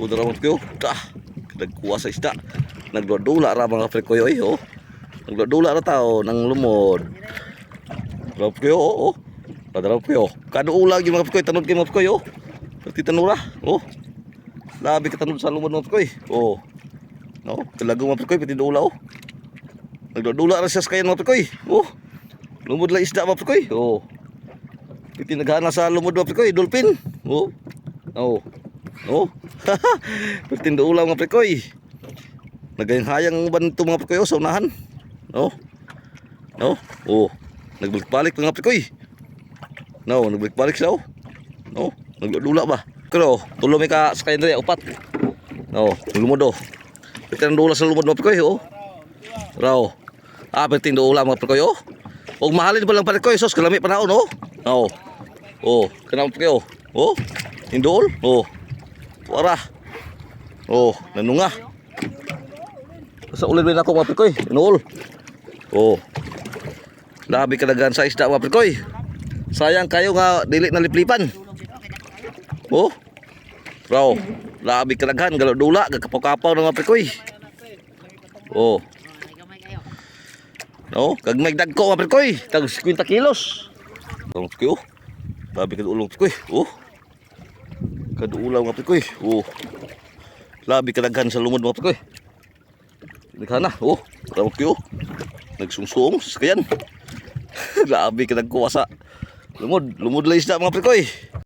Udara mo kayo. Nagkuha sa isda. Nagdudula ra mga pre koy oh. Nagdudula ra tao nang lumod. Drop kayo oh. Padraw kayo. Kado ulag yung mga pre koy tanod kay mga pre koy oh. Pati tanura oh. Labi ka tanod sa lumod mga pre koy. Oh. No, talaga mga pre koy pati dula oh. Nagdudula ra siya sa kayan mga pre koy. Oh. Lumod lang isda mga pre koy. Oh. Pati naghana sa lumod mga pre koy, dolphin. Oh. Oh. Oh. Pertindo ulang mga prekoy. Nagayang-hayang ban ito mga prekoy sa unahan. No. No. Oh. Nagbalik-balik mga prekoy. No, nagbalik-balik siya oh. No. Nagdula ba? Pero tulo may ka sa kayan upat. No, lumod oh. Pertindo ulang sa lumod mga prekoy oh. Raw. Pertindo ulang mga prekoy oh. Og mahalin pa lang prekoy sos kalami panahon oh. No. Oh, kanang prekoy oh. Oh. Indol oh. Wara. Oh, nanunga. Sa ulit rin ako mga prekoy. Inuol. Oh. Labi kadagan sa isda mga prekoy. Sayang kayo nga dili na liplipan. Oh. Raw. Labi kadagan galo dula gakapaw-kapaw ng mga prekoy. Oh. No, kag may dagko mga prekoy. Tag 50 kilos. Tong prekoy. Labi kad ulong prekoy. Oh. Kaduulaw mga prekoy. Oh. Labi kadaghan sa lumod mga prekoy. Naghana. Oh. Rawag kayo. Nagsungsung sa kayan. Labi kadagkuha sa lumod. Lumod lang isda mga prekoy.